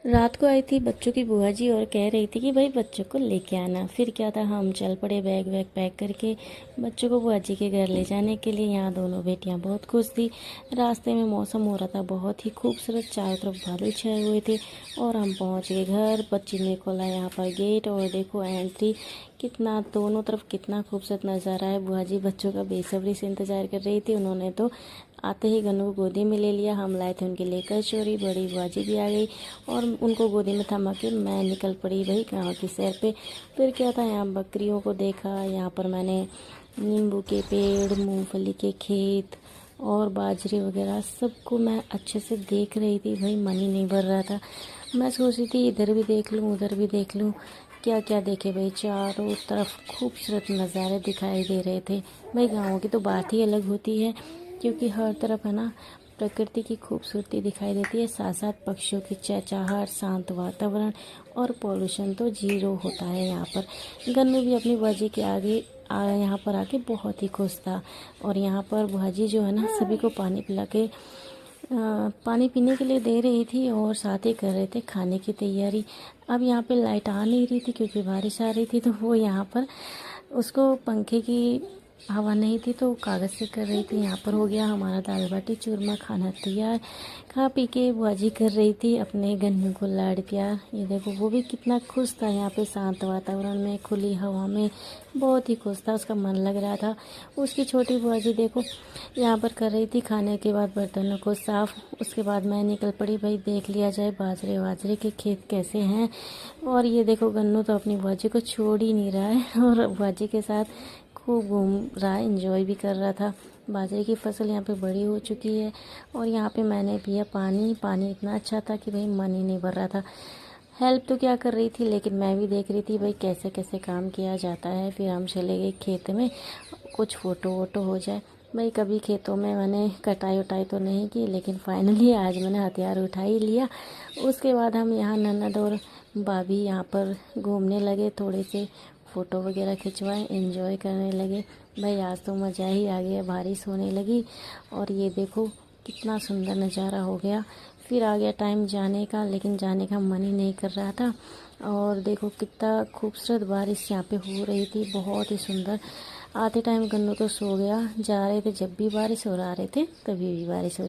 रात को आई थी बच्चों की बुआ जी और कह रही थी कि भाई बच्चों को लेके आना। फिर क्या था, हम चल पड़े बैग वैग पैक करके बच्चों को बुआ जी के घर ले जाने के लिए। यहाँ दोनों बेटियाँ बहुत खुश थी। रास्ते में मौसम हो रहा था बहुत ही खूबसूरत, चारों तरफ बादल छाए हुए थे और हम पहुँच गए घर। बच्ची ने खोला यहाँ पर गेट और देखो एंट्री, कितना दोनों तरफ कितना खूबसूरत नज़ारा है। बुआ जी बच्चों का बेसब्री से इंतज़ार कर रही थी। उन्होंने तो आते ही गन्नू को गोदी में ले लिया। हम लाए थे उनके लिए कचौरी। बड़ी बुआ जी भी आ गई और उनको गोदी में थमा के मैं निकल पड़ी भाई गाँव की सैर पे। फिर क्या था, यहाँ बकरियों को देखा। यहाँ पर मैंने नींबू के पेड़, मूंगफली के खेत और बाजरे वगैरह सबको मैं अच्छे से देख रही थी। भाई मन ही नहीं भर रहा था। मैं सोच रही थी इधर भी देख लूँ उधर भी देख लूँ, क्या क्या देखे भाई। चारों तरफ खूबसूरत नज़ारे दिखाई दे रहे थे। भाई गाँव की तो बात ही अलग होती है, क्योंकि हर तरफ है ना प्रकृति की खूबसूरती दिखाई देती है। साथ साथ पक्षियों की चहचहाहट, शांत वातावरण और पॉल्यूशन तो जीरो होता है यहाँ पर। गन्नू भी अपनी बाजी के आगे यहाँ पर आके बहुत ही खुश था। और यहाँ पर भाजी जो है ना सभी को पानी पिला के पानी पीने के लिए दे रही थी और साथ ही कर रहे थे खाने की तैयारी। अब यहाँ पे लाइट आ नहीं रही थी क्योंकि बारिश आ रही थी, तो वो यहाँ पर उसको पंखे की हवा नहीं थी तो कागज़ से कर रही थी। यहाँ पर हो गया हमारा दाल बाटी चूरमा, खाना तैयार। खा पी के बुआजी कर रही थी अपने गन्नू को लाड़ प्यार। ये देखो वो भी कितना खुश था यहाँ पे शांत वातावरण में, खुली हवा में, बहुत ही खुश था। उसका मन लग रहा था। उसकी छोटी बुआजी देखो यहाँ पर कर रही थी खाने के बाद बर्तनों को साफ़। उसके बाद मैं निकल पड़ी, भाई देख लिया जाए बाजरे वाजरे के खेत कैसे हैं। और ये देखो गन्नू तो अपनी बुआजी को छोड़ ही नहीं रहा है और बुआजी के साथ खूब घूम रहा है, एंजॉय भी कर रहा था। बाजरे की फसल यहाँ पे बड़ी हो चुकी है और यहाँ पे मैंने पिया पानी। पानी इतना अच्छा था कि भाई मन ही नहीं भर रहा था। हेल्प तो क्या कर रही थी, लेकिन मैं भी देख रही थी भाई कैसे कैसे काम किया जाता है। फिर हम चले गए खेत में, कुछ फ़ोटो वोटो हो जाए। भाई कभी खेतों में मैंने कटाई उटाई तो नहीं की, लेकिन फाइनली आज मैंने हथियार उठा ही लिया। उसके बाद हम यहाँ ननद और भाभी यहाँ पर घूमने लगे, थोड़े से फ़ोटो वगैरह खिंचवाए, एंजॉय करने लगे। भाई आज तो मज़ा ही आ गया, बारिश होने लगी और ये देखो कितना सुंदर नज़ारा हो गया। फिर आ गया टाइम जाने का, लेकिन जाने का मन ही नहीं कर रहा था। और देखो कितना खूबसूरत बारिश यहाँ पे हो रही थी, बहुत ही सुंदर। आते टाइम गन्नू तो सो गया। जा रहे थे जब भी बारिश, और आ रहे थे तभी भी बारिश हो